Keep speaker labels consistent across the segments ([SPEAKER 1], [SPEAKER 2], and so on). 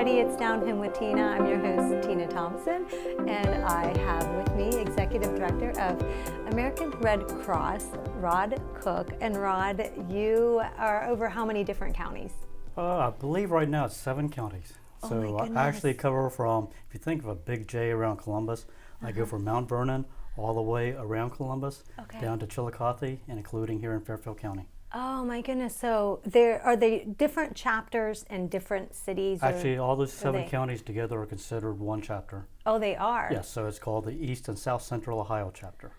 [SPEAKER 1] everybody. It's Down Him with Tina. I'm your host, Tina Thompson, and I have with me Executive Director of American Red Cross, Rod Cook. And Rod, you are over how many different counties?
[SPEAKER 2] I believe right now it's 7 counties.
[SPEAKER 1] Oh
[SPEAKER 2] So
[SPEAKER 1] my goodness.
[SPEAKER 2] I actually cover from, if you think of a big J around Columbus, I go from Mount Vernon all the way around Columbus, down to Chillicothe, and including here in Fairfield County.
[SPEAKER 1] Oh my goodness. So are they different chapters in different cities?
[SPEAKER 2] Actually, all those 7 counties together are considered one chapter.
[SPEAKER 1] Oh, they are?
[SPEAKER 2] Yes, so it's called the East and South Central Ohio chapter.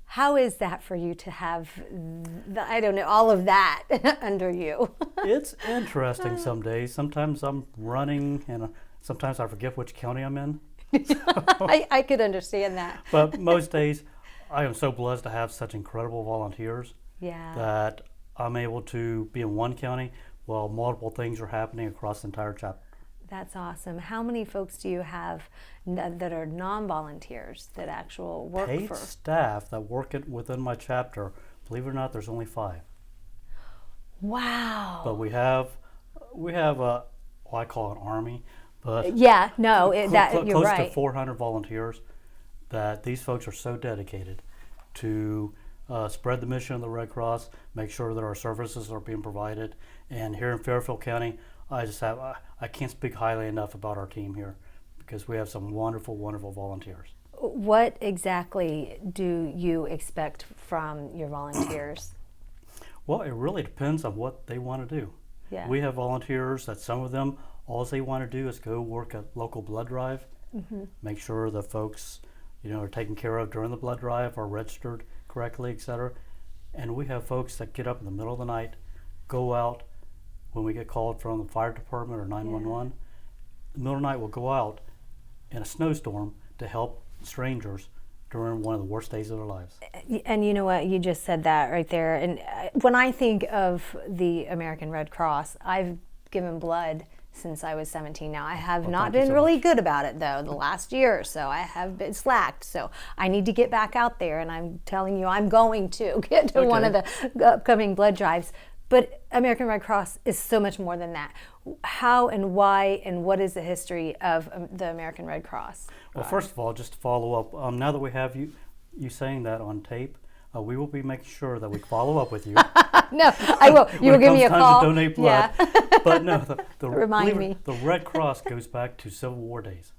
[SPEAKER 1] How is that for you to have, all of that under you?
[SPEAKER 2] It's interesting some days. Sometimes I'm running and sometimes I forget which county I'm in.
[SPEAKER 1] I could understand that.
[SPEAKER 2] But most days, I am so blessed to have such incredible volunteers that I'm able to be in one county while multiple things are happening across the entire chapter.
[SPEAKER 1] That's awesome. How many folks do you have that are non-volunteers that actual work
[SPEAKER 2] Paid
[SPEAKER 1] for?
[SPEAKER 2] staff that work within my chapter, believe it or not, there's only 5.
[SPEAKER 1] Wow.
[SPEAKER 2] But we have I call it an army, but
[SPEAKER 1] you're
[SPEAKER 2] close
[SPEAKER 1] right.
[SPEAKER 2] to 400 volunteers that these folks are so dedicated to spread the mission of the Red Cross, make sure that our services are being provided. And here in Fairfield County, I can't speak highly enough about our team here because we have some wonderful, wonderful volunteers.
[SPEAKER 1] What exactly do you expect from your volunteers?
[SPEAKER 2] Well, it really depends on what they want to do.
[SPEAKER 1] Yeah.
[SPEAKER 2] We have volunteers that some of them, all they want to do is go work a local blood drive, make sure the folks are taken care of during the blood drive, are registered correctly, etc. And we have folks that get up in the middle of the night, go out when we get called from the fire department or 911. In the middle of the night, we'll go out in a snowstorm to help strangers during one of the worst days of their lives.
[SPEAKER 1] And you know what? You just said that right there. And when I think of the American Red Cross, I've given blood since I was 17 now. I have not been really good about it, though, the last year or so. I have been slacked. So I need to get back out there, and I'm telling you, I'm going to get to one of the upcoming blood drives. But American Red Cross is so much more than that. How and why and what is the history of the American Red Cross?
[SPEAKER 2] Well, first of all, just to follow up, now that we have you saying that on tape, we will be making sure that we follow up with you.
[SPEAKER 1] No, I will. You will give me a call.
[SPEAKER 2] To donate blood.
[SPEAKER 1] Yeah.
[SPEAKER 2] But no,
[SPEAKER 1] Remind me.
[SPEAKER 2] The Red Cross goes back to Civil War days.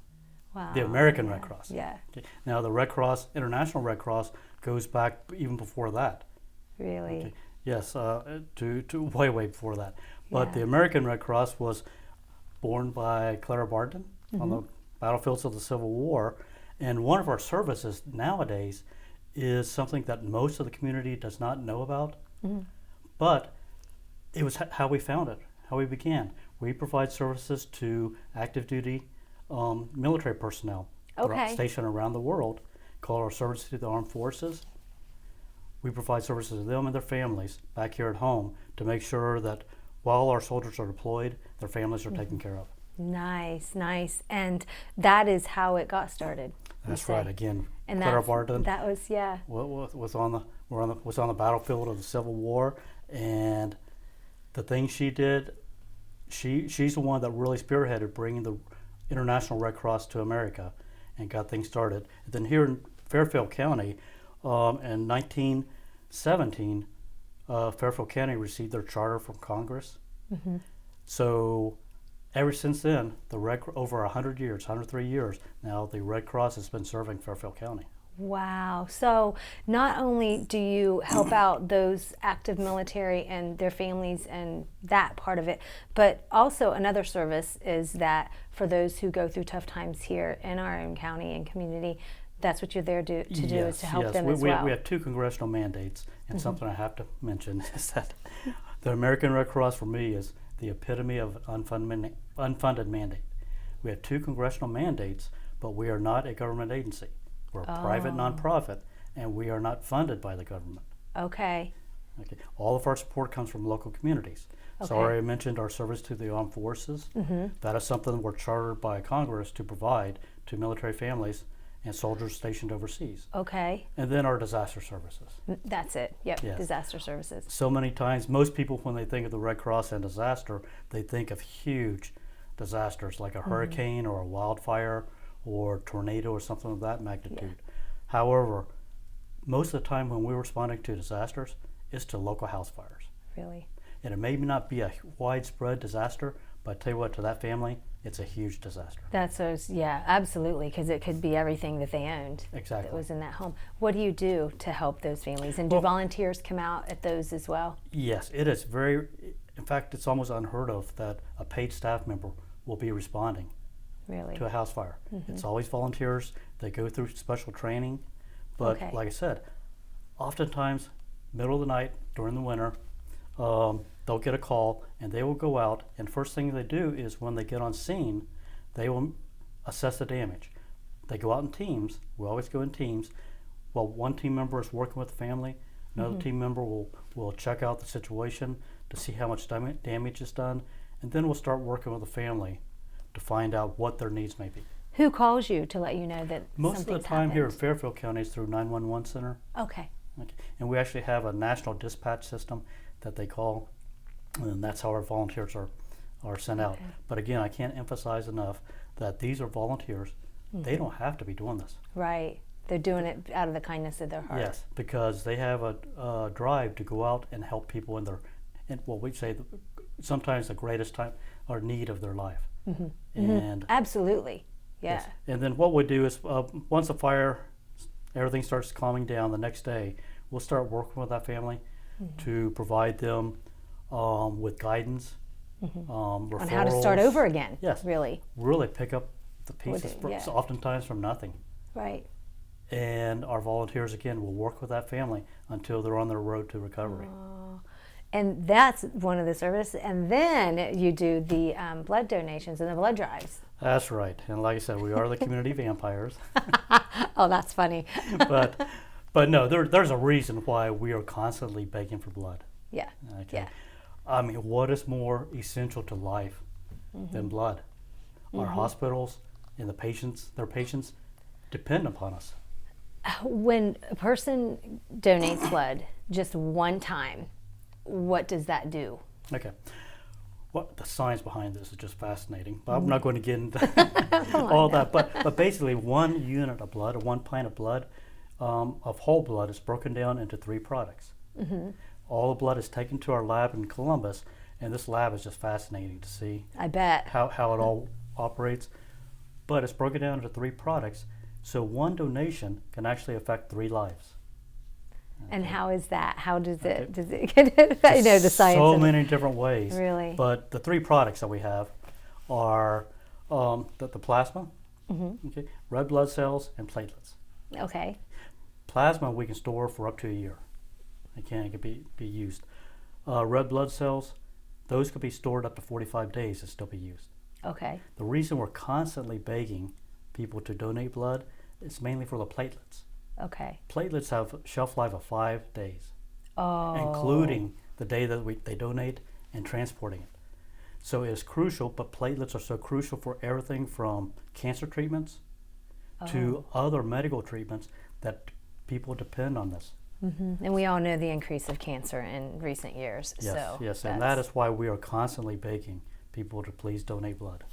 [SPEAKER 1] Wow.
[SPEAKER 2] The American Red Cross.
[SPEAKER 1] Yeah.
[SPEAKER 2] Okay. Now the Red Cross, International Red Cross, goes back even before that.
[SPEAKER 1] Really?
[SPEAKER 2] Okay. Yes, to way before that. But the American Red Cross was born by Clara Barton on the battlefields of the Civil War, and one of our services nowadays is something that most of the community does not know about. But it was how we found it, how we began. We provide services to active duty military personnel stationed around the world, called our Service to the Armed Forces. We provide services to them and their families back here at home to make sure that while our soldiers are deployed, their families are taken care of.
[SPEAKER 1] Nice, nice. And that is how it got started.
[SPEAKER 2] That's right. Again,
[SPEAKER 1] and
[SPEAKER 2] Clara Barton.
[SPEAKER 1] That was
[SPEAKER 2] was on the battlefield of the Civil War, and the things she did, she's the one that really spearheaded bringing the International Red Cross to America, and got things started. And then here in Fairfield County, in 1917, Fairfield County received their charter from Congress. So ever since then, over 100 years, 103 years now, the Red Cross has been serving Fairfield County.
[SPEAKER 1] Wow. So not only do you help out those active military and their families and that part of it, but also another service is that for those who go through tough times here in our own county and community, that's what you're there to do, is to help them as well.
[SPEAKER 2] We have 2 congressional mandates, and something I have to mention is that the American Red Cross for me is the epitome of an unfunded mandate. We have 2 congressional mandates, but we are not a government agency. We're a private nonprofit, and we are not funded by the government.
[SPEAKER 1] Okay.
[SPEAKER 2] All of our support comes from local communities. So I already mentioned our service to the armed forces. That is something we're chartered by Congress to provide to military families and soldiers stationed overseas.
[SPEAKER 1] Okay.
[SPEAKER 2] And then our disaster services.
[SPEAKER 1] That's it. Yep.
[SPEAKER 2] Yes.
[SPEAKER 1] Disaster services.
[SPEAKER 2] So many times, most people, when they think of the Red Cross and disaster, they think of huge disasters like a hurricane or a wildfire or tornado or something of that magnitude. However, most of the time when we're responding to disasters, it's to local house fires.
[SPEAKER 1] Really?
[SPEAKER 2] And it may not be a widespread disaster, but I tell you what, to that family, it's a huge disaster.
[SPEAKER 1] That's so, yeah, absolutely, because it could be everything that they owned
[SPEAKER 2] Exactly.
[SPEAKER 1] that was in that home. What do you do to help those families? And do volunteers come out at those as well?
[SPEAKER 2] Yes, it is very, in fact, it's almost unheard of that a paid staff member will be responding
[SPEAKER 1] Really?
[SPEAKER 2] to a house fire. It's always volunteers. They go through special training. But like I said, oftentimes, middle of the night during the winter, they'll get a call and they will go out, and first thing they do is when they get on scene, they will assess the damage. They go out in teams. We always go in teams. Well, one team member is working with the family. Another team member will check out the situation to see how much damage is done, and then we'll start working with the family to find out what their needs may be.
[SPEAKER 1] Who calls you to let you know that
[SPEAKER 2] Most of the
[SPEAKER 1] something's
[SPEAKER 2] time here in
[SPEAKER 1] happened?
[SPEAKER 2] Fairfield County is through 911 Center.
[SPEAKER 1] Okay.
[SPEAKER 2] And we actually have a national dispatch system that they call, and that's how our volunteers are sent out. But again, I can't emphasize enough that these are volunteers. They don't have to be doing this.
[SPEAKER 1] Right. They're doing it out of the kindness of their heart.
[SPEAKER 2] Yes, because they have a drive to go out and help people in what we say, sometimes the greatest time or need of their life. And
[SPEAKER 1] Absolutely. Yeah.
[SPEAKER 2] yes. And then what we do is once the fire, everything starts calming down the next day, we'll start working with that family to provide them with guidance, referrals.
[SPEAKER 1] On how to start over again.
[SPEAKER 2] Yes.
[SPEAKER 1] Really.
[SPEAKER 2] Really pick up the pieces,
[SPEAKER 1] Yeah.
[SPEAKER 2] oftentimes from nothing.
[SPEAKER 1] Right.
[SPEAKER 2] And our volunteers, again, will work with that family until they're on their road to recovery.
[SPEAKER 1] And that's one of the services. And then you do the blood donations and the blood drives.
[SPEAKER 2] That's right. And like I said, we are the community vampires.
[SPEAKER 1] Oh, that's funny.
[SPEAKER 2] But no, there's a reason why we are constantly begging for blood.
[SPEAKER 1] Yeah.
[SPEAKER 2] Okay.
[SPEAKER 1] Yeah.
[SPEAKER 2] I mean, what is more essential to life than blood? Our hospitals and their patients depend upon us.
[SPEAKER 1] When a person donates blood just one time, what does that do?
[SPEAKER 2] Okay. Well, the science behind this is just fascinating. But I'm not going to get into all that. But basically, one unit of blood, or one pint of blood, of whole blood, is broken down into 3 products. All the blood is taken to our lab in Columbus, and this lab is just fascinating to see.
[SPEAKER 1] I bet.
[SPEAKER 2] How it all operates. But it's broken down into 3 products, so one donation can actually affect 3 lives.
[SPEAKER 1] And how is that? How does it get I know the science.
[SPEAKER 2] So many different ways.
[SPEAKER 1] Really?
[SPEAKER 2] But the 3 products that we have are the plasma, okay, red blood cells, and platelets.
[SPEAKER 1] Okay.
[SPEAKER 2] Plasma we can store for up to a year. It can be used. Red blood cells, those could be stored up to 45 days and still be used.
[SPEAKER 1] Okay.
[SPEAKER 2] The reason we're constantly begging people to donate blood is mainly for the platelets.
[SPEAKER 1] Okay.
[SPEAKER 2] Platelets have a shelf life of 5 days,
[SPEAKER 1] Oh.
[SPEAKER 2] including the day that they donate and transporting it. So it's crucial, but platelets are so crucial for everything from cancer treatments to other medical treatments that people depend on this.
[SPEAKER 1] And we all know the increase of cancer in recent years.
[SPEAKER 2] Yes,
[SPEAKER 1] so
[SPEAKER 2] yes, and that is why we are constantly begging people to please donate blood.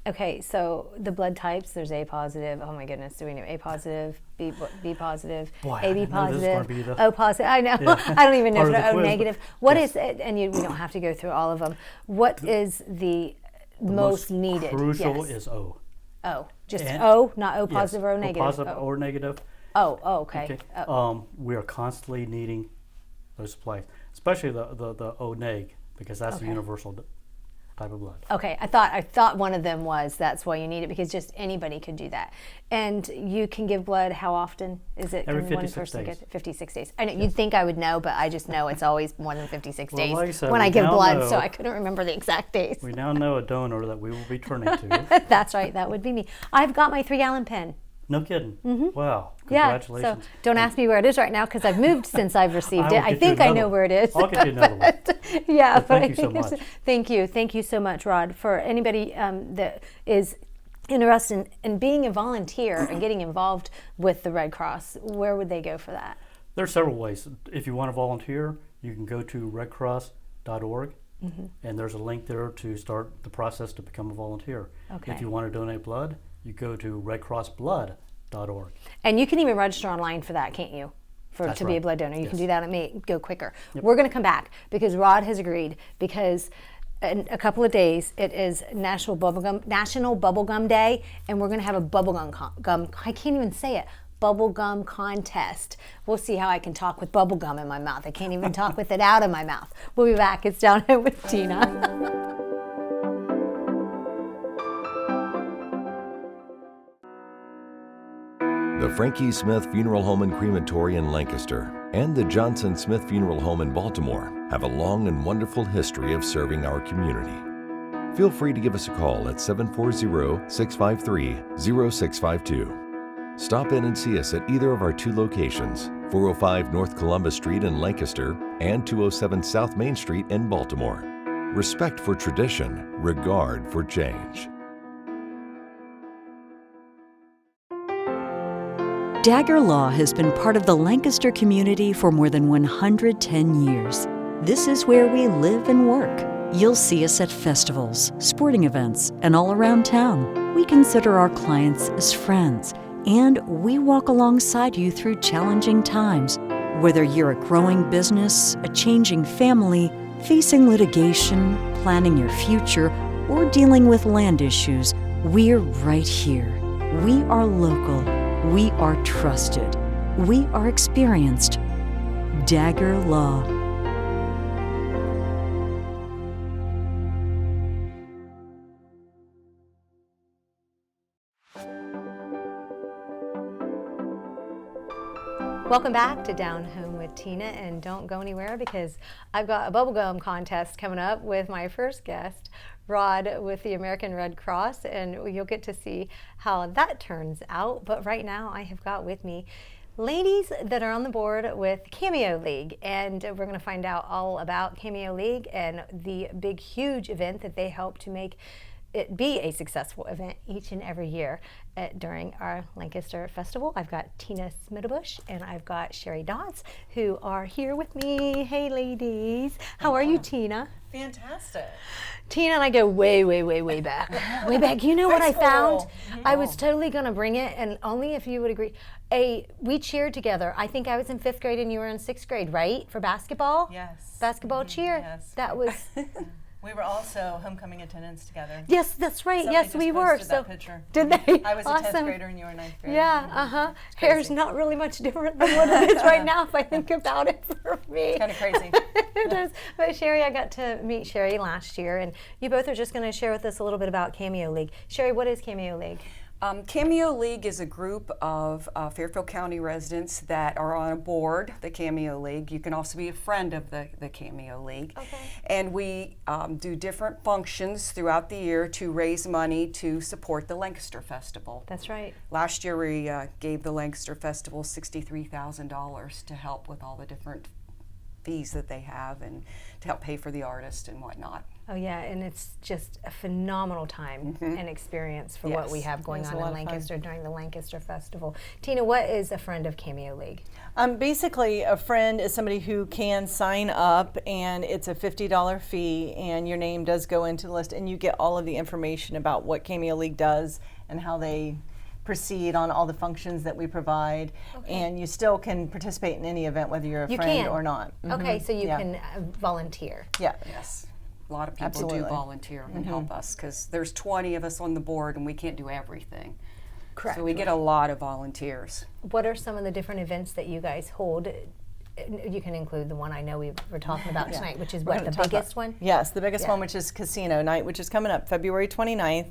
[SPEAKER 1] Okay, so the blood types, there's A positive. Oh my goodness, do we know A positive, B positive,
[SPEAKER 2] Boy, I
[SPEAKER 1] AB
[SPEAKER 2] didn't know this was gonna
[SPEAKER 1] positive,
[SPEAKER 2] be the-
[SPEAKER 1] O positive? I know.
[SPEAKER 2] Yeah.
[SPEAKER 1] I don't even know
[SPEAKER 2] Part
[SPEAKER 1] if
[SPEAKER 2] of the
[SPEAKER 1] O
[SPEAKER 2] quiz,
[SPEAKER 1] negative.
[SPEAKER 2] but-
[SPEAKER 1] What
[SPEAKER 2] yes.
[SPEAKER 1] is it? And we don't have to go through all of them. What is the most needed?
[SPEAKER 2] Crucial
[SPEAKER 1] Yes.
[SPEAKER 2] is O.
[SPEAKER 1] O. Just
[SPEAKER 2] And-
[SPEAKER 1] O, not O
[SPEAKER 2] Yes,
[SPEAKER 1] positive or O negative.
[SPEAKER 2] O positive or negative.
[SPEAKER 1] Oh, okay.
[SPEAKER 2] Okay.
[SPEAKER 1] Oh.
[SPEAKER 2] We are constantly needing those supplies, especially the O neg, because that's
[SPEAKER 1] Okay.
[SPEAKER 2] a universal type of blood.
[SPEAKER 1] Okay, I thought one of them was that's why you need it, because just anybody could do that. And you can give blood how often? Is it
[SPEAKER 2] Every
[SPEAKER 1] can one
[SPEAKER 2] 56
[SPEAKER 1] person
[SPEAKER 2] days.
[SPEAKER 1] get 56 days? I know you'd think I would know, but I just know it's always more than 56
[SPEAKER 2] Well,
[SPEAKER 1] days
[SPEAKER 2] like I said,
[SPEAKER 1] when
[SPEAKER 2] we
[SPEAKER 1] I give
[SPEAKER 2] now
[SPEAKER 1] blood, so
[SPEAKER 2] know-
[SPEAKER 1] I couldn't remember the exact days.
[SPEAKER 2] We now know a donor that we will be turning to.
[SPEAKER 1] That's right, that would be me. I've got my 3-gallon pen.
[SPEAKER 2] No kidding. Wow.
[SPEAKER 1] Yeah,
[SPEAKER 2] Congratulations.
[SPEAKER 1] so don't ask me where it is right now because I've moved since I've received
[SPEAKER 2] I
[SPEAKER 1] it.
[SPEAKER 2] will
[SPEAKER 1] I
[SPEAKER 2] get you
[SPEAKER 1] think I
[SPEAKER 2] another
[SPEAKER 1] know
[SPEAKER 2] one.
[SPEAKER 1] where it is.
[SPEAKER 2] I'll get you another one.
[SPEAKER 1] Yeah,
[SPEAKER 2] But thank
[SPEAKER 1] I
[SPEAKER 2] you so
[SPEAKER 1] think there's-
[SPEAKER 2] much.
[SPEAKER 1] Thank you so much, Rod. For anybody that is interested in being a volunteer and getting involved with the Red Cross, where would they go for that?
[SPEAKER 2] There are several ways. If you want to volunteer, you can go to redcross.org And there's a link there to start the process to become a volunteer.
[SPEAKER 1] Okay.
[SPEAKER 2] If you want to donate blood, you go to redcrossblood.org.
[SPEAKER 1] And you can even register online for that, can't you? To be a blood donor. You can do that and may go quicker.
[SPEAKER 2] Yep.
[SPEAKER 1] We're going to come back because Rod has agreed, because in a couple of days it is National Bubblegum Day, and we're going to have a bubblegum I can't even say it. Bubblegum contest. We'll see how I can talk with bubblegum in my mouth. I can't even talk with it out of my mouth. We'll be back. It's Down Home with Tina.
[SPEAKER 3] The Frankie Smith Funeral Home and Crematory in Lancaster and the Johnson Smith Funeral Home in Baltimore have a long and wonderful history of serving our community. Feel free to give us a call at 740-653-0652. Stop in and see us at either of our two locations, 405 North Columbus Street in Lancaster and 207 South Main Street in Baltimore. Respect for tradition, regard for change.
[SPEAKER 4] Dagger Law has been part of the Lancaster community for more than 110 years. This is where we live and work. You'll see us at festivals, sporting events, and all around town. We consider our clients as friends, and we walk alongside you through challenging times. Whether you're a growing business, a changing family, facing litigation, planning your future, or dealing with land issues, we're right here. We are local. We are trusted. We are experienced. Dagger Law.
[SPEAKER 1] Welcome back to Down Home with Tina, and don't go anywhere because I've got a bubblegum contest coming up with my first guest, Rod with the American Red Cross, and you'll get to see how that turns out. But right now I have got with me ladies that are on the board with Cameo League, and we're going to find out all about Cameo League and the big, huge event that they help to make it be a successful event each and every year during our Lancaster Festival. I've got Tina Smitterbush and I've got Sherry Dodds, who are here with me. Hey ladies, how are you, Tina?
[SPEAKER 5] Fantastic.
[SPEAKER 1] Tina and I go way, way, way, way back. Way back. You know what I found? I was totally going to bring it, and only if you would agree. We cheered together. I think I was in 5th grade and you were in 6th grade, right? For basketball?
[SPEAKER 5] Yes.
[SPEAKER 1] Basketball cheer?
[SPEAKER 5] Yes.
[SPEAKER 1] That was...
[SPEAKER 5] We were also homecoming attendance together.
[SPEAKER 1] Yes, that's right.
[SPEAKER 5] Somebody
[SPEAKER 1] yes,
[SPEAKER 5] just
[SPEAKER 1] we were.
[SPEAKER 5] posted
[SPEAKER 1] So
[SPEAKER 5] that picture.
[SPEAKER 1] did they?
[SPEAKER 5] I was a
[SPEAKER 1] Awesome.
[SPEAKER 5] 10th grader and you were a 9th grader.
[SPEAKER 1] Yeah, Hair's not really much different than what it is right now if I think about it for me.
[SPEAKER 5] It's kind of crazy.
[SPEAKER 1] It is. But Sherry, I got to meet Sherry last year, and you both are just going to share with us a little bit about Cameo League. Sherry, what is Cameo League?
[SPEAKER 6] Cameo League is a group of Fairfield County residents that are on a board, the Cameo League. You can also be a friend of the Cameo League.
[SPEAKER 1] Okay.
[SPEAKER 6] And we do different functions throughout the year to raise money to support the Lancaster Festival.
[SPEAKER 1] That's right.
[SPEAKER 6] Last year we gave the Lancaster Festival $63,000 to help with all the different fees that they have and to help pay for the artist and whatnot.
[SPEAKER 1] Oh yeah, and it's just a phenomenal time and experience for what we
[SPEAKER 6] Yes.
[SPEAKER 1] have going
[SPEAKER 5] It was
[SPEAKER 1] on
[SPEAKER 5] a lot
[SPEAKER 1] in
[SPEAKER 5] of fun.
[SPEAKER 1] Lancaster during the Lancaster Festival. Tina, what is a friend of Cameo League?
[SPEAKER 5] Basically, a friend is somebody who can sign up, and it's a $50 fee, and your name does go into the list, and you get all of the information about what Cameo League does and how they proceed on all the functions that we provide. And you still can participate in any event, whether you're a friend or not.
[SPEAKER 1] Okay, so you
[SPEAKER 5] Yeah.
[SPEAKER 1] can volunteer.
[SPEAKER 5] Yeah.
[SPEAKER 6] Yes. A lot of people
[SPEAKER 5] Absolutely.
[SPEAKER 6] do volunteer and help us because there's 20 of us on the board and we can't do everything.
[SPEAKER 1] Correct.
[SPEAKER 6] So we get a lot of volunteers.
[SPEAKER 1] What are some of the different events that you guys hold? You can include the one I know we were talking about tonight, which is
[SPEAKER 5] We're
[SPEAKER 1] what,
[SPEAKER 5] gonna
[SPEAKER 1] the
[SPEAKER 5] talk
[SPEAKER 1] biggest
[SPEAKER 5] about-
[SPEAKER 1] one?
[SPEAKER 5] Yes, the biggest
[SPEAKER 1] Yeah.
[SPEAKER 5] one, which is Casino Night, which is coming up February 29th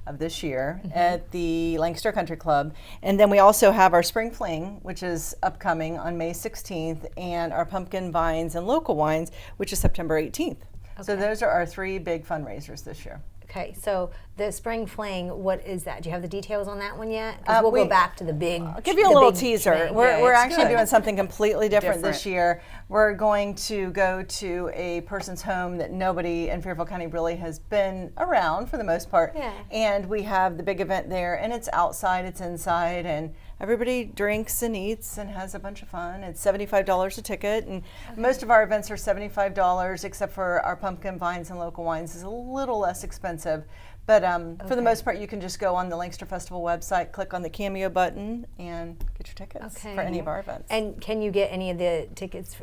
[SPEAKER 5] of this year at the Lancaster Country Club. And then we also have our Spring Fling, which is upcoming on May 16th, and our Pumpkin Vines and Local Wines, which is September 18th. So
[SPEAKER 1] Okay.
[SPEAKER 5] those are our 3 big fundraisers this year.
[SPEAKER 1] Okay, so The Spring Fling, what is that? Do you have the details on that one yet? Because we'll go back to the big.
[SPEAKER 5] I'll give you a little teaser.
[SPEAKER 1] thing.
[SPEAKER 5] We're
[SPEAKER 6] it's
[SPEAKER 5] actually
[SPEAKER 6] good.
[SPEAKER 5] doing something completely different this
[SPEAKER 6] Different.
[SPEAKER 5] year. We're going to go to a person's home that nobody in Fairfield County really has been around for the most part.
[SPEAKER 1] Yeah.
[SPEAKER 5] And we have the big event there, and it's outside, it's inside, and everybody drinks and eats and has a bunch of fun. It's $75 a ticket, and most of our events are $75, except for our pumpkin vines and local wines is a little less expensive. But for the most part, you can just go on the Lancaster Festival website, click on the Cameo button, and get your tickets for any of our events.
[SPEAKER 1] And can you get any of the tickets,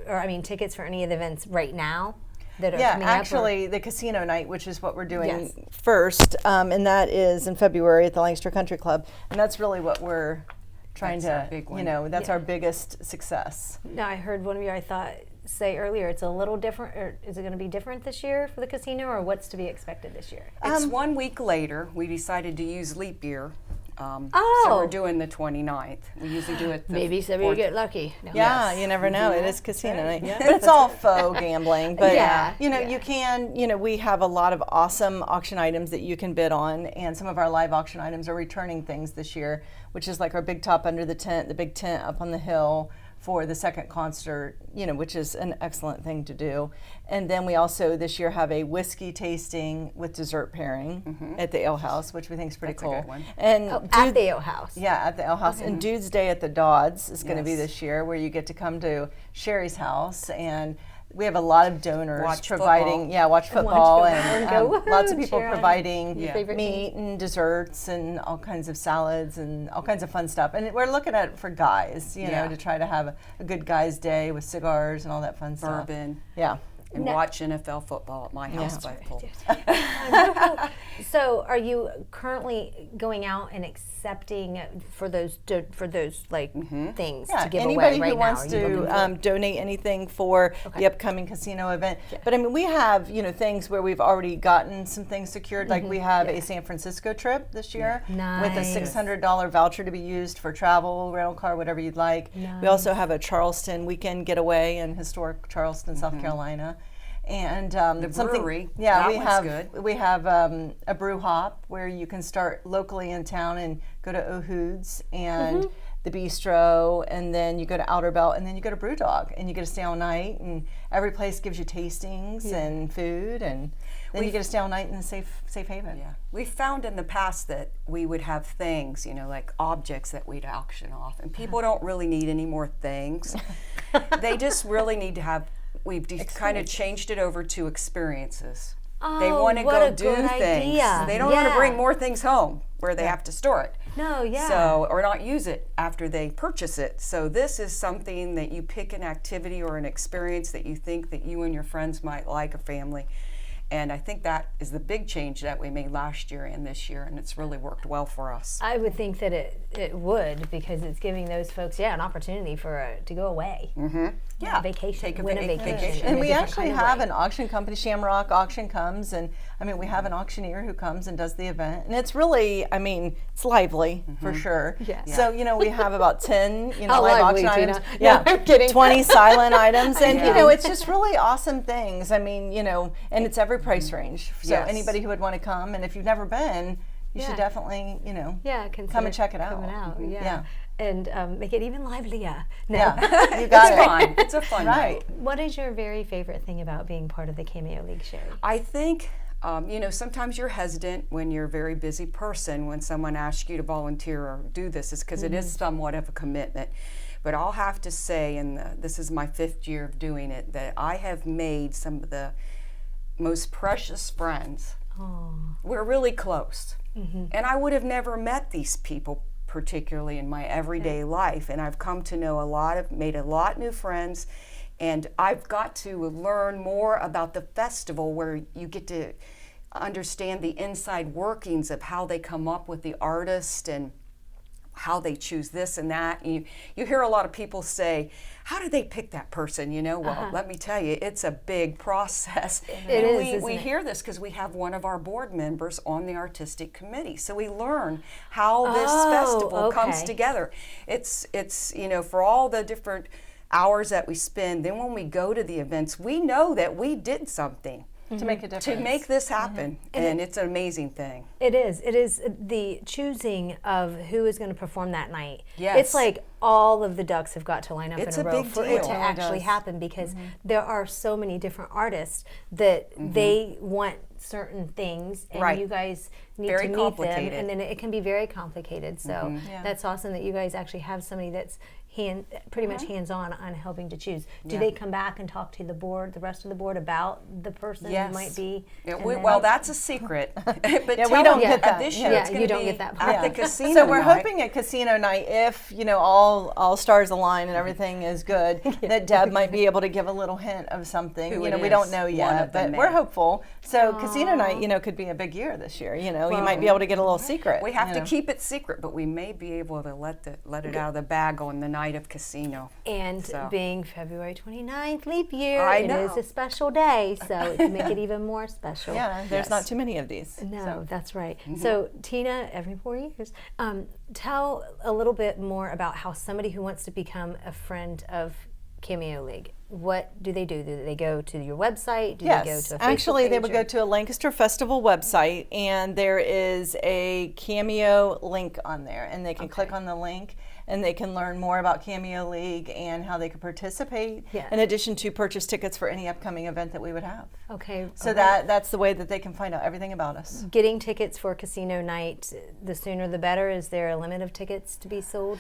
[SPEAKER 1] tickets for any of the events right now that are
[SPEAKER 5] Yeah,
[SPEAKER 1] coming up?
[SPEAKER 5] actually, the casino night, which is what we're doing
[SPEAKER 1] Yes.
[SPEAKER 5] first, and that is in February at the Lancaster Country Club, and that's really what we're trying
[SPEAKER 6] That's our
[SPEAKER 5] to,
[SPEAKER 6] big one.
[SPEAKER 5] you know, that's our biggest success.
[SPEAKER 1] Now, I heard one of you, say earlier, it's a little different, or is it going to be different this year for the casino, or what's to be expected this year?
[SPEAKER 6] It's 1 week later. We decided to use leap year. So
[SPEAKER 1] Oh.
[SPEAKER 6] we're doing the 29th. We usually do it the
[SPEAKER 1] Maybe somebody will get lucky. No.
[SPEAKER 5] Yeah, you never know. It is casino night. But it's all faux gambling. But,
[SPEAKER 1] Yeah,
[SPEAKER 5] you know, you can, you know, we have a lot of awesome auction items that you can bid on. And some of our live auction items are returning things this year, which is like our big top under the tent, the big tent up on the hill for the second concert, you know, which is an excellent thing to do. And then we also this year have a whiskey tasting with dessert pairing at the Ale House, which we think is pretty
[SPEAKER 6] That's a
[SPEAKER 5] cool.
[SPEAKER 6] good one.
[SPEAKER 5] And
[SPEAKER 1] At the Ale House.
[SPEAKER 5] yeah, at the Ale House. And Dude's Day at the Dodds is going to be
[SPEAKER 6] Yes.
[SPEAKER 5] this year, where you get to come to Sherry's house, and we have a lot of donors
[SPEAKER 6] Watch
[SPEAKER 5] providing,
[SPEAKER 6] football.
[SPEAKER 5] watch football,
[SPEAKER 1] football and go,
[SPEAKER 5] lots of
[SPEAKER 1] "Woohoo,
[SPEAKER 5] people
[SPEAKER 1] cheer on."
[SPEAKER 5] providing
[SPEAKER 1] Your favorite
[SPEAKER 5] meat and desserts and all kinds of salads and all kinds of fun stuff. And we're looking at it for guys, you know,
[SPEAKER 6] Yeah.
[SPEAKER 5] to try to have a good guys' day with cigars and all that fun stuff.
[SPEAKER 6] bourbon
[SPEAKER 5] Yeah.
[SPEAKER 6] and watch NFL football at my house by the pool.
[SPEAKER 1] So, are you currently going out and accepting for those like things
[SPEAKER 5] Yeah,
[SPEAKER 1] to give
[SPEAKER 5] anybody
[SPEAKER 1] away right
[SPEAKER 5] who wants
[SPEAKER 1] now? Are you looking
[SPEAKER 5] to donate anything for the upcoming casino event. But I mean, we have, you know, things where we've already gotten some things secured. Like we have a San Francisco trip this year with a
[SPEAKER 1] Nice.
[SPEAKER 5] $600 voucher to be used for travel, rental car, whatever you'd like. We also have a Charleston weekend getaway in historic Charleston, South Carolina. And something,
[SPEAKER 6] brewery,
[SPEAKER 5] yeah,
[SPEAKER 6] that
[SPEAKER 5] we
[SPEAKER 6] one's
[SPEAKER 5] have
[SPEAKER 6] good.
[SPEAKER 5] we have a brew hop where you can start locally in town and go to O'Hood's and the bistro, and then you go to Outer Belt, and then you go to Brewdog, and you get to stay all night, and every place gives you tastings and food, and then you get to stay all night in a safe haven.
[SPEAKER 6] Yeah, we found in the past that we would have things, you know, like objects that we'd auction off, and people don't really need any more things. They just really need to have. We've kind of changed it over to experiences. They
[SPEAKER 1] Oh,
[SPEAKER 6] want to
[SPEAKER 1] what
[SPEAKER 6] go
[SPEAKER 1] a
[SPEAKER 6] do
[SPEAKER 1] good
[SPEAKER 6] things.
[SPEAKER 1] idea.
[SPEAKER 6] They don't want to
[SPEAKER 1] Yeah.
[SPEAKER 6] bring more things home where they have to store it.
[SPEAKER 1] No, yeah.
[SPEAKER 6] So, or not use it after they purchase it. So this is something that you pick an activity or an experience that you think that you and your friends might like, a family. And I think that is the big change that we made last year and this year, and it's really worked well for us.
[SPEAKER 1] I would think that it would, because it's giving those folks an opportunity to go away.
[SPEAKER 6] Yeah,
[SPEAKER 1] Vacation,
[SPEAKER 6] take a
[SPEAKER 1] win a
[SPEAKER 6] vacation.
[SPEAKER 1] vacation.
[SPEAKER 5] And
[SPEAKER 1] in a
[SPEAKER 5] we
[SPEAKER 1] different
[SPEAKER 5] actually
[SPEAKER 1] kind of
[SPEAKER 5] have
[SPEAKER 1] way.
[SPEAKER 5] an auction company, Shamrock Auction comes, and I mean, we have an auctioneer who comes and does the event, and it's really, I mean, it's lively for sure.
[SPEAKER 1] Yes.
[SPEAKER 5] So, you know, we have about 10, you know,
[SPEAKER 1] How
[SPEAKER 5] live
[SPEAKER 1] lively,
[SPEAKER 5] auction
[SPEAKER 1] Tina.
[SPEAKER 5] items.
[SPEAKER 1] No,
[SPEAKER 5] Yeah,
[SPEAKER 1] I'm kidding.
[SPEAKER 5] 20 silent items, and you
[SPEAKER 6] Yeah.
[SPEAKER 5] know, it's just really awesome things. I mean, you know, and it's every price range. So
[SPEAKER 6] Yes.
[SPEAKER 5] anybody who would want to come, and if you've never been, you
[SPEAKER 1] Yeah.
[SPEAKER 5] should definitely, you know,
[SPEAKER 1] Yeah,
[SPEAKER 5] come
[SPEAKER 1] consider
[SPEAKER 5] and check it out.
[SPEAKER 1] coming out. Yeah.
[SPEAKER 5] Yeah.
[SPEAKER 1] And make it even livelier. No.
[SPEAKER 5] Yeah, you got
[SPEAKER 6] It's
[SPEAKER 5] it.
[SPEAKER 6] fun. It's a fun
[SPEAKER 5] Right.
[SPEAKER 6] night.
[SPEAKER 1] What is your very favorite thing about being part of the Cameo League, Sherry?
[SPEAKER 6] I think, you know, sometimes you're hesitant when you're a very busy person when someone asks you to volunteer or do this, is because it is somewhat of a commitment. But I'll have to say, and this is my 5th year of doing it, that I have made some of the most precious friends. We're really close. And I would have never met these people particularly in my everyday life, and I've come to know made a lot new friends, and I've got to learn more about the festival, where you get to understand the inside workings of how they come up with the artist and how they choose this and that. And you hear a lot of people say, how do they pick that person? You know, well, let me tell you, it's a big process.
[SPEAKER 1] It is,
[SPEAKER 6] we
[SPEAKER 1] isn't
[SPEAKER 6] we
[SPEAKER 1] it?
[SPEAKER 6] hear this because we have one of our board members on the artistic committee. So we learn how this festival comes
[SPEAKER 1] okay.
[SPEAKER 6] together. It's you know, for all the different hours that we spend, then when we go to the events, we know that we did something.
[SPEAKER 5] to make a difference.
[SPEAKER 6] To make this happen, and it's an amazing thing.
[SPEAKER 1] It is. It is the choosing of who is going to perform that night.
[SPEAKER 6] Yes.
[SPEAKER 1] It's like all of the ducks have got to line up
[SPEAKER 6] It's
[SPEAKER 1] in a
[SPEAKER 6] a
[SPEAKER 1] row
[SPEAKER 6] big
[SPEAKER 1] for
[SPEAKER 6] deal.
[SPEAKER 1] it to
[SPEAKER 6] It really
[SPEAKER 1] actually
[SPEAKER 5] does.
[SPEAKER 1] happen, because there are so many different artists that they want certain things, and
[SPEAKER 6] Right.
[SPEAKER 1] you guys need
[SPEAKER 6] Very
[SPEAKER 1] to meet
[SPEAKER 6] complicated.
[SPEAKER 1] them, and then it can be very complicated. So
[SPEAKER 5] Yeah.
[SPEAKER 1] that's awesome that you guys actually have somebody that's pretty much hands-on on helping to choose. Do
[SPEAKER 6] Yeah.
[SPEAKER 1] they come back and talk to the board, the rest of the board, about the person
[SPEAKER 6] Yes.
[SPEAKER 1] who might be?
[SPEAKER 6] Yeah,
[SPEAKER 1] and
[SPEAKER 6] we,
[SPEAKER 1] then-
[SPEAKER 6] well, that's a secret. But
[SPEAKER 5] Yeah,
[SPEAKER 6] tell
[SPEAKER 5] we don't
[SPEAKER 6] them
[SPEAKER 5] get that.
[SPEAKER 6] this year
[SPEAKER 1] Yeah,
[SPEAKER 6] it's
[SPEAKER 1] you
[SPEAKER 6] going to
[SPEAKER 1] don't
[SPEAKER 6] be
[SPEAKER 1] get that
[SPEAKER 6] at
[SPEAKER 1] part.
[SPEAKER 6] the casino
[SPEAKER 5] So we're
[SPEAKER 6] night.
[SPEAKER 5] hoping at casino night, if all stars align and everything is good, that Deb might be able to give a little hint of something.
[SPEAKER 6] Who
[SPEAKER 5] We
[SPEAKER 6] it
[SPEAKER 5] don't
[SPEAKER 6] is.
[SPEAKER 5] know
[SPEAKER 6] One
[SPEAKER 5] yet,
[SPEAKER 6] of them
[SPEAKER 5] but we're
[SPEAKER 6] may.
[SPEAKER 5] hopeful. So casino night, could be a big year this year. You might be able to get a little secret.
[SPEAKER 6] We have
[SPEAKER 5] you
[SPEAKER 6] to
[SPEAKER 5] know.
[SPEAKER 6] keep it secret, but we may be able to let it out of the bag on the night of casino.
[SPEAKER 1] And
[SPEAKER 6] So.
[SPEAKER 1] being February 29th, leap year,
[SPEAKER 6] I
[SPEAKER 1] it is
[SPEAKER 6] know.
[SPEAKER 1] a special day, so it can make it even more special.
[SPEAKER 5] Yeah, there's not too many of these.
[SPEAKER 1] No,
[SPEAKER 5] so.
[SPEAKER 1] that's right. So, Tina, every 4 years, tell a little bit more about how somebody who wants to become a friend of Cameo League, what do they do? Do they go to your website? Do they go
[SPEAKER 5] Yes,
[SPEAKER 1] to a Facebook
[SPEAKER 5] actually, they
[SPEAKER 1] page,
[SPEAKER 5] would
[SPEAKER 1] or-
[SPEAKER 5] go to a Lancaster Festival website, and there is a Cameo link on there, and they can click on the link, and they can learn more about Cameo League and how they can participate,
[SPEAKER 1] Yeah.
[SPEAKER 5] in addition to purchase tickets for any upcoming event that we would have.
[SPEAKER 1] Okay.
[SPEAKER 5] So
[SPEAKER 1] all right.
[SPEAKER 5] that's the way that they can find out everything about us.
[SPEAKER 1] Getting tickets for casino night, the sooner the better. Is there a limit of tickets to be sold?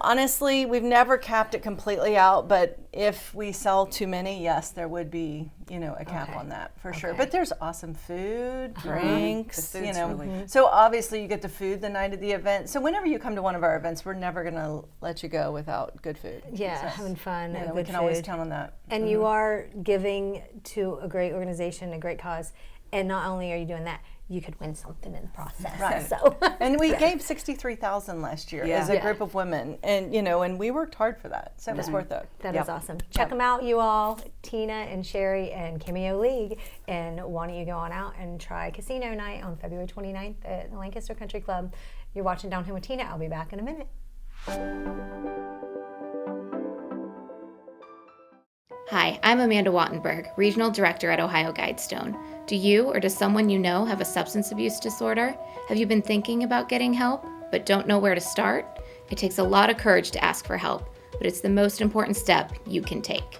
[SPEAKER 5] Honestly, we've never capped it completely out, but if we sell too many, yes, there would be, a cap
[SPEAKER 1] Okay.
[SPEAKER 5] on that for sure.
[SPEAKER 1] Okay.
[SPEAKER 5] But there's awesome food, drinks,
[SPEAKER 6] The food's really-
[SPEAKER 5] So obviously you get the food the night of the event. So whenever you come to one of our events, we're never going to let you go without good food.
[SPEAKER 1] Yeah,
[SPEAKER 5] So,
[SPEAKER 1] having fun,
[SPEAKER 5] we
[SPEAKER 1] good
[SPEAKER 5] can always
[SPEAKER 1] food.
[SPEAKER 5] count on that.
[SPEAKER 1] And you are giving to a great organization, a great cause. And not only are you doing that, you could win something in the process.
[SPEAKER 5] Right.
[SPEAKER 1] So,
[SPEAKER 5] And we gave 63,000 last year as a
[SPEAKER 1] Yeah.
[SPEAKER 5] group of women, and we worked hard for that, so it was worth it.
[SPEAKER 1] that
[SPEAKER 6] Yep.
[SPEAKER 1] is awesome. Check them out, you all, Tina and Sherry and Cameo League. And why don't you go on out and try Casino Night on February 29th at the Lancaster Country Club. You're watching Down Home with Tina. I'll be back in a minute.
[SPEAKER 7] Hi, I'm Amanda Wattenberg, Regional Director at Ohio Guidestone. Do you or does someone you know have a substance abuse disorder? Have you been thinking about getting help, but don't know where to start? It takes a lot of courage to ask for help, but it's the most important step you can take.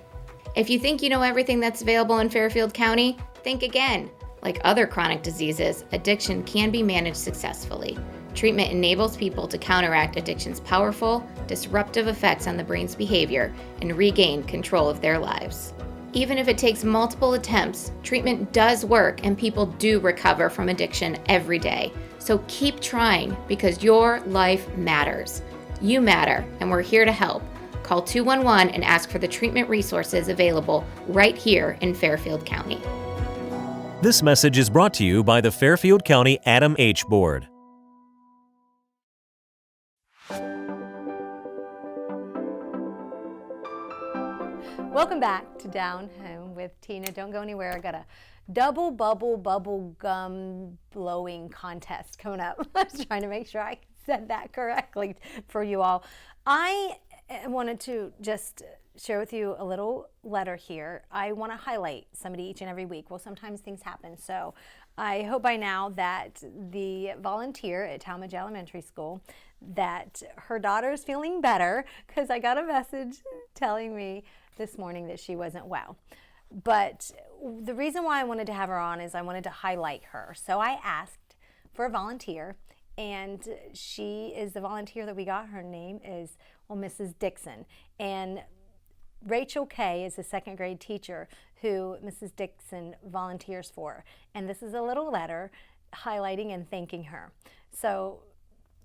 [SPEAKER 7] If you think you know everything that's available in Fairfield County, think again. Like other chronic diseases, addiction can be managed successfully. Treatment enables people to counteract addiction's powerful, disruptive effects on the brain's behavior and regain control of their lives. Even if it takes multiple attempts, treatment does work and people do recover from addiction every day. So keep trying because your life matters. You matter, and we're here to help. Call 211 and ask for the treatment resources available right here in Fairfield County.
[SPEAKER 8] This message is brought to you by the Fairfield County Adam H. Board.
[SPEAKER 1] Welcome back to Down Home with Tina. Don't go anywhere. I got a double bubble gum blowing contest coming up. I was trying to make sure I said that correctly for you all. I wanted to just share with you a little letter here. I want to highlight somebody each and every week. Well, sometimes things happen. So I hope by now that the volunteer at Talmadge Elementary School, that her daughter is feeling better, because I got a message telling me this morning that she wasn't well. But the reason why I wanted to have her on is I wanted to highlight her. So I asked for a volunteer, and she is the volunteer that we got. Her name is, Mrs. Dixon. And Rachel Kay is the second grade teacher who Mrs. Dixon volunteers for. And this is a little letter highlighting and thanking her. So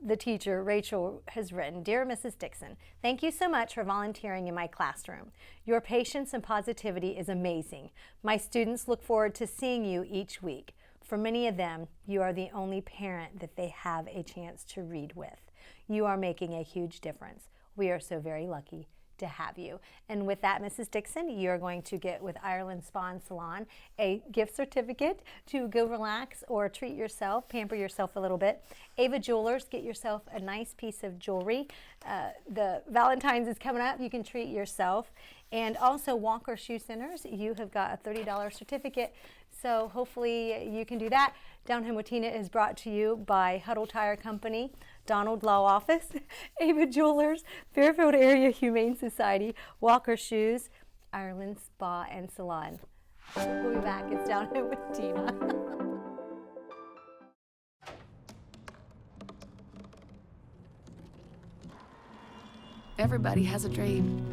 [SPEAKER 1] the teacher, Rachel, has written, "Dear Mrs. Dixon, thank you so much for volunteering in my classroom. Your patience and positivity is amazing. My students look forward to seeing you each week. For many of them, you are the only parent that they have a chance to read with. You are making a huge difference. We are so very lucky to have you." And with that, Mrs. Dixon, you're going to get with Ireland Spa and Salon a gift certificate to go relax or treat yourself, pamper yourself a little bit. Ava Jewelers, get yourself a nice piece of jewelry. The Valentine's is coming up. You can treat yourself. And also Walker Shoe Centers, you have got a $30 certificate. So hopefully you can do that. Down Home with Tina is brought to you by Huddle Tire Company, Donald Law Office, Ava Jewelers, Fairfield Area Humane Society, Walker Shoes, Ireland Spa and Salon. We'll be back. It's Down Home with Tina.
[SPEAKER 9] Everybody has a dream.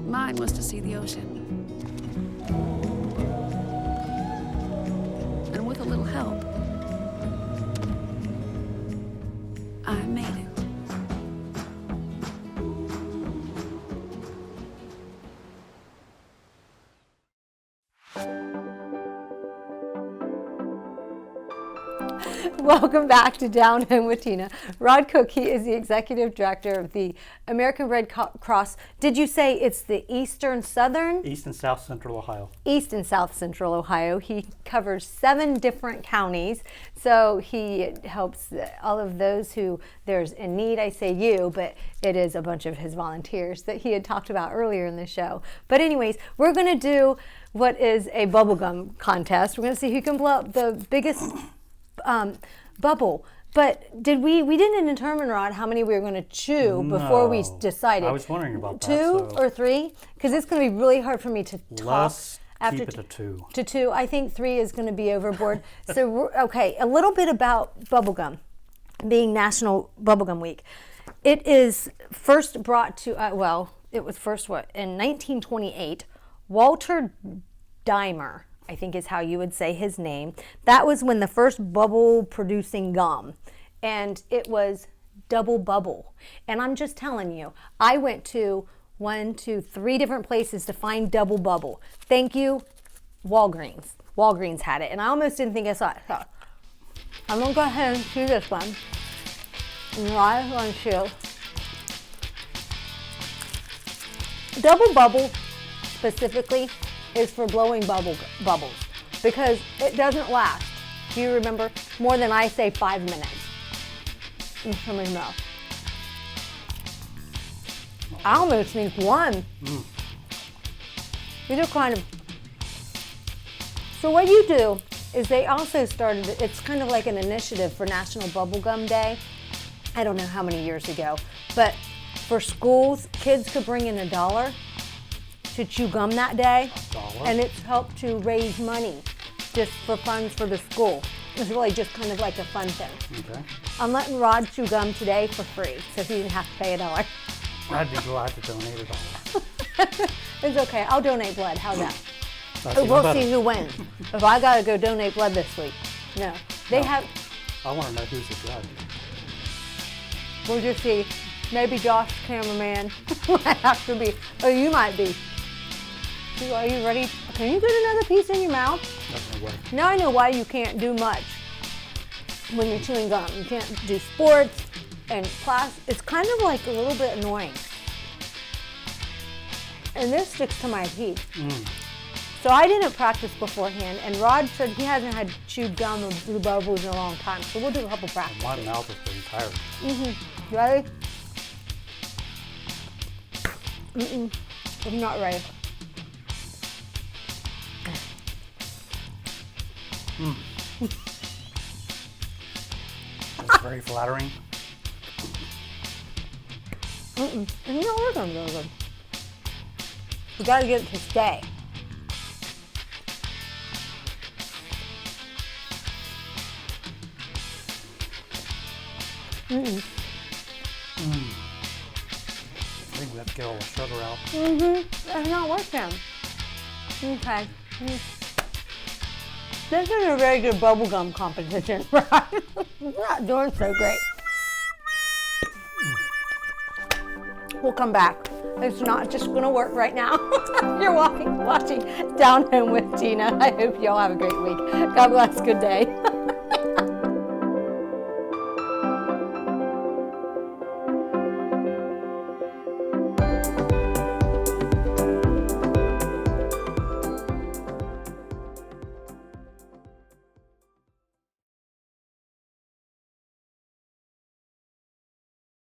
[SPEAKER 9] Mine was to see the ocean. And with a little help, I made it.
[SPEAKER 1] Welcome back to Down Home with Tina. Rod Cook, he is the executive director of the American Red Cross. Did you say it's the East and South Central Ohio? East and South Central Ohio. He covers 7 different counties. So he helps all of those who there's in need. I say you, but it is a bunch of his volunteers that he had talked about earlier in the show. But anyways, we're going to do what is a bubblegum contest. We're going to see who can blow up the biggest bubble. But we didn't determine, Rod, how many we were going to chew before we decided.
[SPEAKER 2] I was wondering about that.
[SPEAKER 1] 2 or 3? Because it's going to be really hard for me to talk.
[SPEAKER 2] Let's
[SPEAKER 1] after
[SPEAKER 2] keep it to 2.
[SPEAKER 1] To 2. I think 3 is going to be overboard. So, okay, a little bit about bubblegum being National Bubblegum Week. It is first brought to, it was first in 1928, Walter Dimer, I think is how you would say his name. That was when the first bubble producing gum, and it was Double Bubble. And I'm just telling you, I went to 1, 2, 3 different places to find Double Bubble. Thank you, Walgreens. Walgreens had it, and I almost didn't think I saw it. So I'm gonna go ahead and do this one. And I want to Double Bubble specifically is for blowing bubbles because it doesn't last. Do you remember? More than I say 5 minutes in somebody's mouth. I almost think 1. These are kind of. So what you do is they also started. It's kind of like an initiative for National Bubblegum Day. I don't know how many years ago, but for schools, kids could bring in $1 to chew gum that day, and it's helped to raise money just for funds for the school. It's really just kind of like a fun thing.
[SPEAKER 2] Okay.
[SPEAKER 1] I'm letting Rod chew gum today for free, so he didn't have to pay $1.
[SPEAKER 2] I'd be glad to donate $1.
[SPEAKER 1] It's okay. I'll donate blood. How's that?
[SPEAKER 2] That's even
[SPEAKER 1] We'll
[SPEAKER 2] better.
[SPEAKER 1] see who wins. If I gotta go donate blood this week, no. They have.
[SPEAKER 2] I want to know who's the judge.
[SPEAKER 1] We'll just see. Maybe Josh, cameraman, might have to be. Or you might be. Are you ready? Can you get another piece in your mouth?
[SPEAKER 2] There's no way.
[SPEAKER 1] Now I know why you can't do much when you're chewing gum. You can't do sports and class. It's kind of like a little bit annoying. And this sticks to my teeth. So I didn't practice beforehand, and Rod said he hasn't had chewed gum or blue bubbles in a long time, so we'll do a couple practices.
[SPEAKER 2] My mouth is pretty tired.
[SPEAKER 1] Ready? I'm not ready.
[SPEAKER 2] It's very flattering.
[SPEAKER 1] It's not working really good. We gotta get it to stay.
[SPEAKER 2] I think we have to get all the sugar out.
[SPEAKER 1] It's not working. Okay. This is a very good bubblegum competition, right? It's not doing so great. We'll come back. It's not just gonna work right now. You're watching Down Home with Tina. I hope y'all have a great week. God bless. Good day.